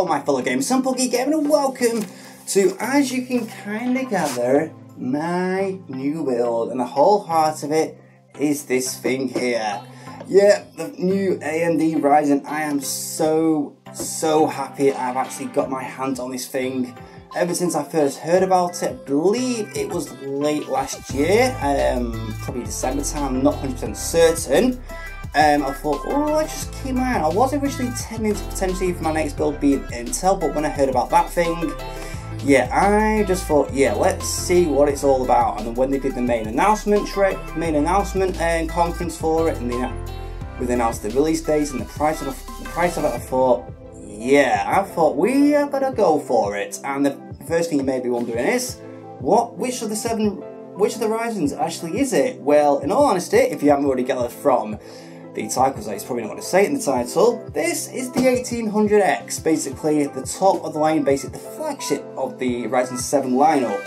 my fellow gamers, Simple Geek Gaming, and welcome to, as you can kind of gather, my new build, and the whole heart of it is this thing here. Yeah, the new AMD Ryzen. I am so happy I've actually got my hands on this thing. Ever since I first heard about it, I believe it was late last year, probably December time, I'm not 100% certain. I thought, oh, let's just keep my eye on. I was originally intending to potentially for my next build be an Intel, but when I heard about that thing, yeah, I just thought, yeah, let's see what it's all about. And then when they did the main announcement and conference for it, and they announced the release date and the price of it, I thought, yeah, we are gonna go for it. And the first thing you may be wondering is, which of the Ryzens actually is it? Well, in all honesty, if you haven't already gathered from the title, because it's probably not going to say it in the title, this is the 1800X, basically the top of the line, basically the flagship of the Ryzen 7 lineup.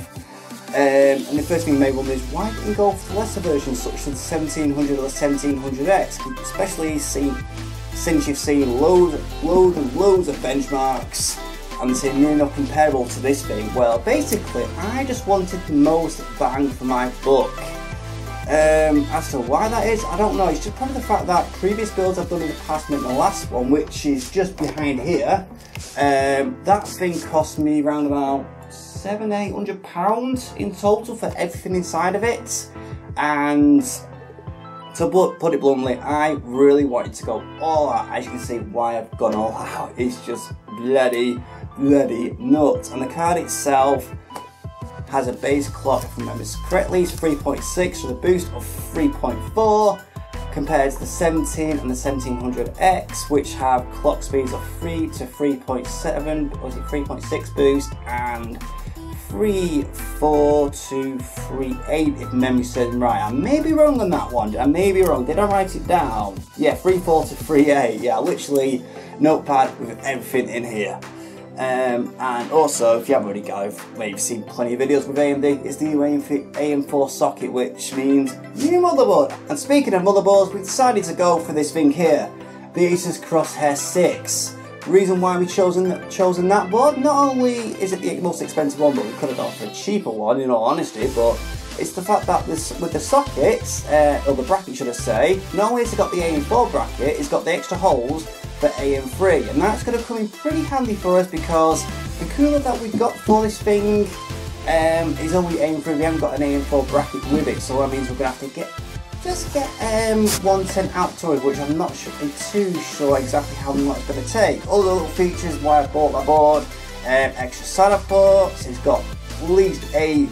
And the first thing you may wonder is, why didn't you go for the lesser versions such as the 1700 or the 1700X, especially since you've seen loads of benchmarks and they're near enough comparable to this thing. Well, basically, I just wanted the most bang for my buck. As to why that is, I don't know. It's just probably the fact that previous builds I've done in the past, like the last one, which is just behind here, that thing cost me around about £700–800 in total for everything inside of it. And to put it bluntly, I really wanted to go all out. As you can see, why I've gone all out, it's just bloody nuts. And the card itself has a base clock, if I remember correctly, it's 3.6 with a boost of 3.4, compared to the 17 and the 1700X, which have clock speeds of 3 to 3.7, or is it 3.6 boost, and 3.4 to 3.8 if memory serves me right. I may be wrong on that one, I may be wrong, did I write it down? Yeah, 3.4 to 3.8, yeah, literally notepad with everything in here. And also, if you haven't already gathered, maybe seen plenty of videos with AMD, it's the new AM4 socket, which means new motherboard. And speaking of motherboards, we decided to go for this thing here, the ASUS Crosshair 6. Reason why we've chosen that board, not only is it the most expensive one, but we could have gone for a cheaper one in all honesty, but it's the fact that with the sockets, or the bracket should I say, not only has it got the AM4 bracket, it's got the extra holes for AM3, and that's going to come in pretty handy for us because the cooler that we've got for this thing is only AM3, we haven't got an AM4 bracket with it, so that means we're going to have to get 110 out to it, which I'm not too sure exactly how long it's going to take. All the little features why I bought my board, extra SATA ports, it's got at least 8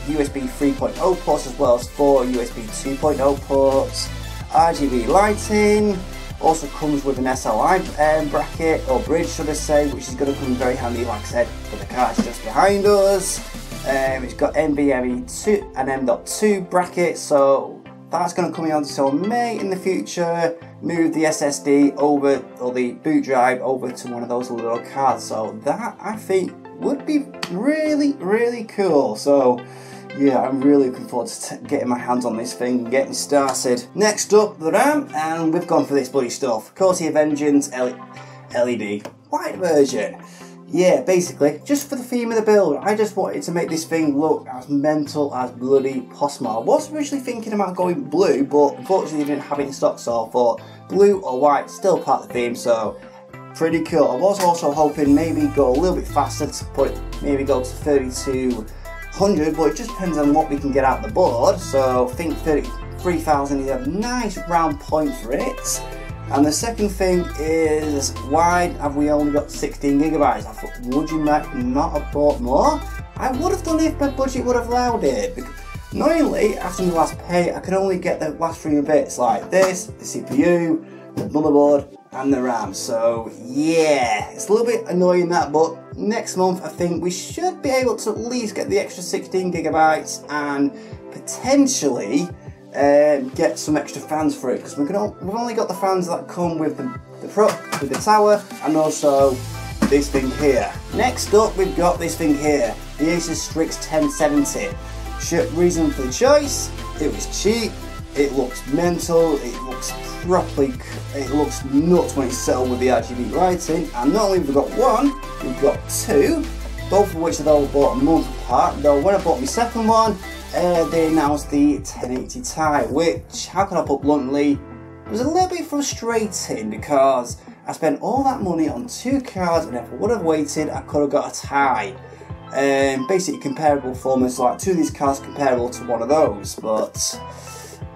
USB 3.0 ports as well as 4 USB 2.0 ports, RGB lighting. Also comes with an SLI bracket, or bridge should I say, which is going to come very handy, like I said, for the cards just behind us. It's got NVMe 2 and M.2 bracket, so that's going to come in handy. So I may in the future move the SSD over, or the boot drive over to one of those little cards. So that I think would be really cool. So yeah, I'm really looking forward to getting my hands on this thing and getting started. Next up, the RAM, and we've gone for this bloody stuff. Corsair Vengeance LED white version. Yeah, basically, just for the theme of the build, I just wanted to make this thing look as mental as bloody possible. I was originally thinking about going blue, but unfortunately they didn't have it in stock, so I thought blue or white, still part of the theme, so pretty cool. I was also hoping maybe go a little bit faster to maybe go to 3200, but it just depends on what we can get out the board. So I think 33,000 is a nice round point for it. And the second thing is, why have we only got 16 gigabytes? I thought, would you not have bought more? I would have done it if my budget would have allowed it. Because annoyingly, after the last pay, I could only get the last 3 bits like this, the CPU, the motherboard, and the RAM. So yeah, it's a little bit annoying that, but next month I think we should be able to at least get the extra 16 gigabytes and potentially get some extra fans for it, because we've only got the fans that come with the tower, and also this thing here. Next up, we've got this thing here, the ASUS Strix 1070. Reason for the choice, it was cheap, It looks mental, it looks properly, it looks nuts when it's set up with the RGB lighting. And not only have we got one, we've got two, both of which are all bought a month apart. Though when I bought my second one, they announced the 1080 Ti, which, how can I put bluntly, was a little bit frustrating because I spent all that money on two cards, and if I would have waited, I could have got a Ti. Basically comparable performance, like two of these cards comparable to one of those, but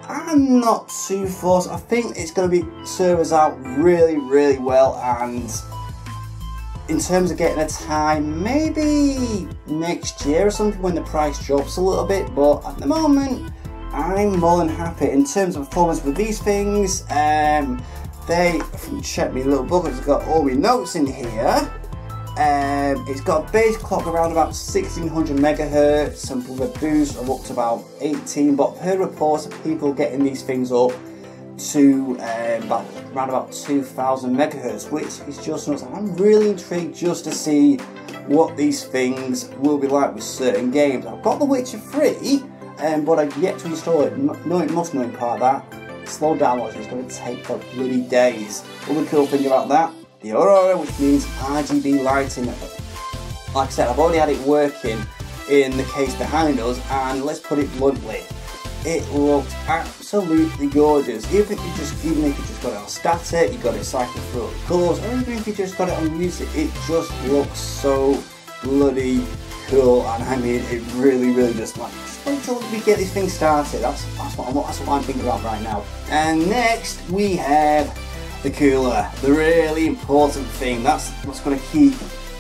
I'm not too fussed. I think it's going to serve us out really, really well, and in terms of getting a Ti, maybe next year or something when the price drops a little bit, but at the moment I'm more than happy. In terms of performance with these things, they, if you check my little book, it's got all my notes in here. It's got a base clock around about 1600 megahertz and with a boost of up to about 18, but I've heard reports of people getting these things up to around about 2000 megahertz, which is just nuts. I'm really intrigued just to see what these things will be like with certain games. I've got The Witcher 3, but I've yet to install it. Knowing part of that, slow downloads is going to take for bloody days. Other cool thing about that, the Aurora, which means RGB lighting. Like I said, I've already had it working in the case behind us, and let's put it bluntly, it looked absolutely gorgeous. Even if you just got it on static, you got it cycling through the colours, or even if you just got it on music, it just looks so bloody cool. And I mean, it really just like, just wait till we get this thing started. That's what I'm thinking about right now. And next we have the cooler, the really important thing. That's what's going to keep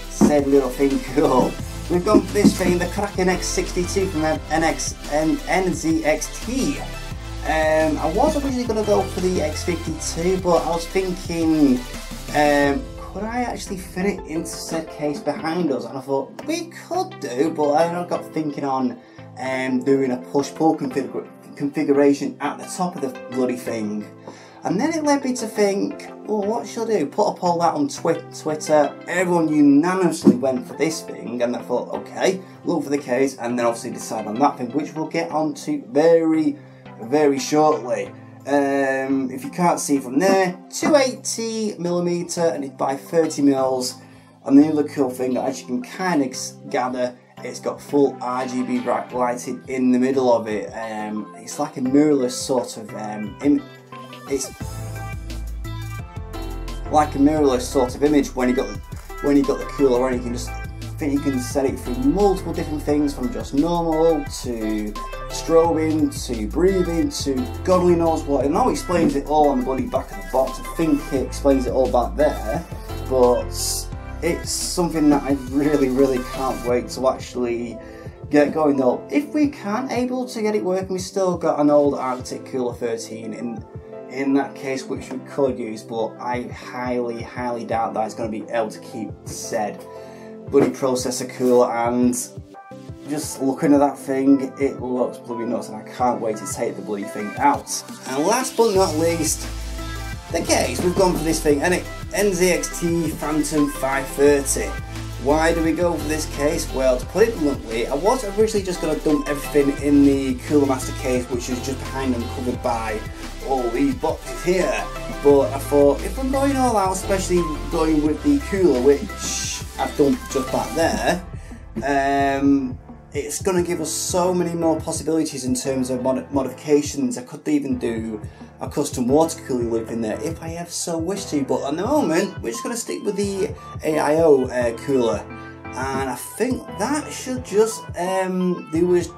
said little thing cool. We've gone for this thing, the Kraken X62 from NZXT. I was originally going to go for the X52, but I was thinking, could I actually fit it into said case behind us? And I thought we could do, but I got thinking on doing a push-pull configuration at the top of the bloody thing. And then it led me to think, well, what should I do? Put a poll out on Twitter. Everyone unanimously went for this thing, and I thought, okay, look for the case, and then obviously decide on that thing, which we'll get onto very, very shortly. If you can't see from there, 280mm, and it's by 30mm. And the other cool thing, as you can kind of gather, it's got full RGB lighting in the middle of it. It's like a mirrorless sort of it's like a mirrorless sort of image when you got the cooler on. You can just, I think you can set it through multiple different things, from just normal to strobing to breathing to God only knows what. It now explains it all on the bloody back of the box. I think it explains it all back there, but it's something that I really can't wait to actually get going. Though if we can't able to get it working, we still got an old Arctic Cooler 13 in that case, which we could use, but I highly doubt that it's going to be able to keep said bloody processor cool. And just looking at that thing, it looks bloody nuts, and I can't wait to take the bloody thing out. And last but not least, the case. We've gone for this thing, and NZXT Phantom 530. Why do we go for this case? Well, to put it bluntly, I was originally just going to dump everything in the Cooler Master case, which is just behind and covered by all these boxes here. But I thought, if I'm going all out, especially going with the cooler, which I've done just back there, it's going to give us so many more possibilities in terms of modifications. I could even do a custom water cooler loop in there if I have so wished to, but at the moment we're just going to stick with the AIO cooler, and I think that should just do us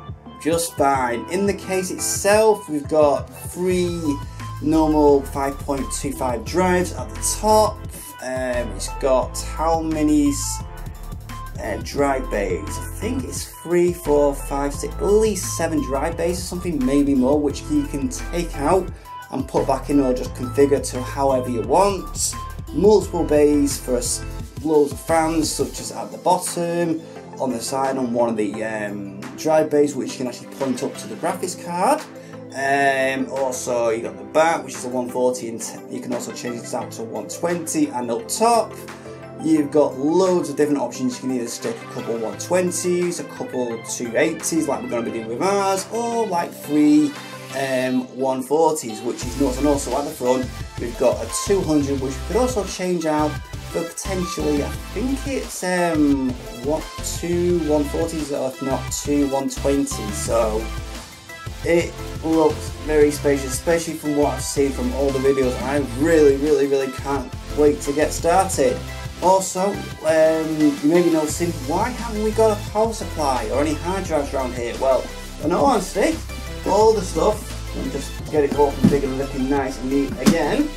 just fine. In the case itself, we've got 3 normal 5.25 drives at the top. It's got how many drive bays? I think it's 3, 4, 5, 6, at least 7 drive bays or something, maybe more, which you can take out and put back in or just configure to however you want. Multiple bays for loads of fans, such as at the bottom, on the side, on one of the drive bays, which you can actually point up to the graphics card. Also, you got the back, which is a 140, and you can also change this out to 120, and up top You've got loads of different options. You can either stick a couple 120s, a couple 280s like we're going to be doing with ours, or like 3 140s, which is nice. And also at the front we've got a 200, which we could also change out for potentially, I think it's 2 140s or if not 2 120s. So it looks very spacious, especially from what I've seen from all the videos. I really can't wait to get started. Also, you may be noticing, why haven't we got a power supply or any hard drives around here? Well, in all honesty, all the stuff, let me just get it all configured and looking nice and neat again,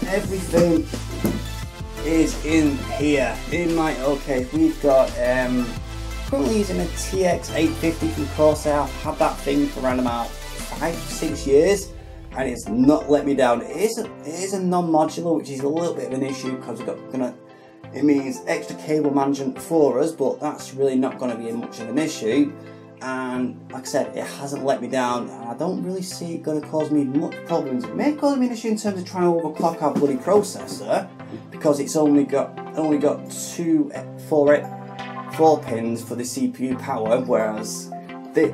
everything is in here, in my, okay, we've got, currently using a TX850 from Corsair. I've had that thing for around about 5-6 years and it's not let me down. It is a non-modular, which is a little bit of an issue because it means extra cable management for us, but that's really not going to be much of an issue. And like I said, it hasn't let me down, and I don't really see it going to cause me much problems. It may cause me an issue in terms of trying to overclock our bloody processor, because it's only got 4 pins for the CPU power, whereas the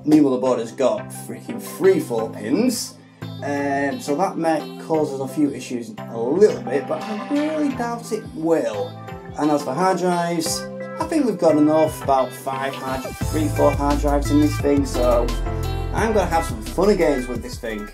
new motherboard has got freaking 3 4 pins. So that may cause us a few issues a little bit, but I really doubt it will. And as for hard drives, I think we've got enough, about 3 4 hard drives in this thing, so I'm going to have some fun and games with this thing.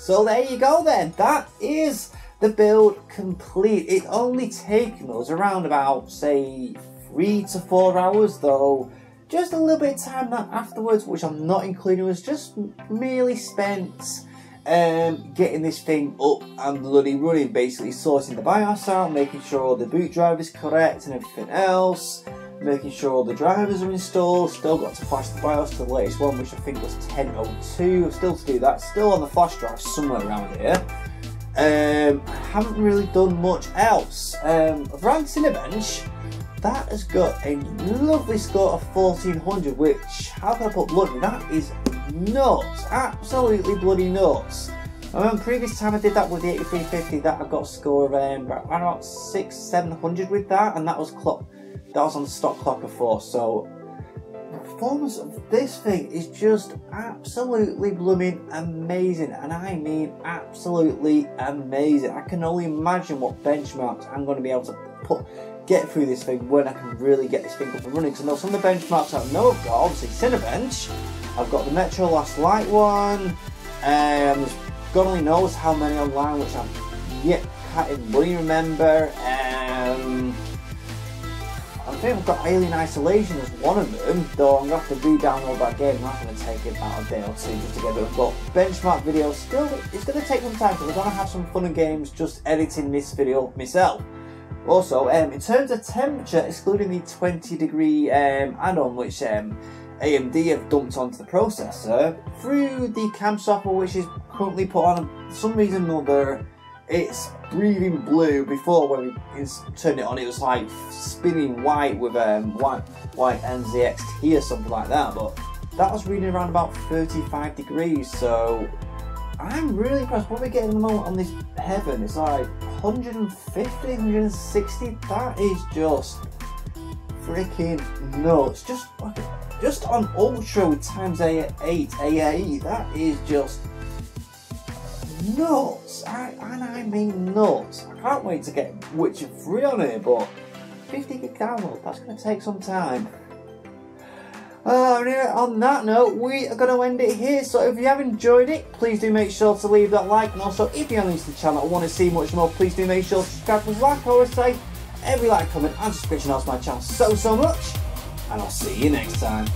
So there you go then, that is the build complete. It only taken us around about, say, 3 to 4 hours, though just a little bit of time that afterwards, which I'm not including, was just merely spent getting this thing up and bloody running, basically sorting the BIOS out, making sure all the boot drive is correct and everything else, making sure all the drivers are installed. Still got to flash the BIOS to the latest one, which I think was 10.02. Still to do that, still on the flash drive somewhere around here. I haven't really done much else. I've ran Cinebench. That has got a lovely score of 1400, which, how can I put bloody, that is nuts, absolutely bloody nuts. I remember previous time I did that with the 8350, that I got a score of around about 600-700 with that, and that was on the stock clock before. So the performance of this thing is just absolutely blooming amazing, and I mean absolutely amazing. I can only imagine what benchmarks I'm going to be able to get through this thing when I can really get this thing up and running. Because I know some of the benchmarks I know I've got, obviously Cinebench, I've got the Metro Last Light one, God only knows how many online, which can't even really remember. I think I've got Alien Isolation as one of them, though I'm going to have to re-download that game, and that's going to take about a day or two just to get it. But benchmark video, still, it's going to take some time, because I'm going to have some fun and games just editing this video myself. Also, in terms of temperature, excluding the 20-degree add-on which AMD have dumped onto the processor, through the cam software which is currently put on, for some reason or other, it's breathing blue. Before, when we turned it on, it was like spinning white with white NZXT or something like that, but that was reading around about 35 degrees, so I'm really impressed. What we're getting at the moment on this Heaven, it's like 150, 160, that is just freaking nuts. Just on Ultra with times 8 AAE, that is just nuts. And I mean nuts. I can't wait to get Witcher 3 on here, but 50 gig download, that's going to take some time. Anyway, on that note, we are going to end it here. So if you have enjoyed it, please do make sure to leave that like. And also, if you're new to the channel and want to see much more, please do make sure to subscribe. Because like I always say, every like, comment and subscription helps my channel so much. And I'll see you next time.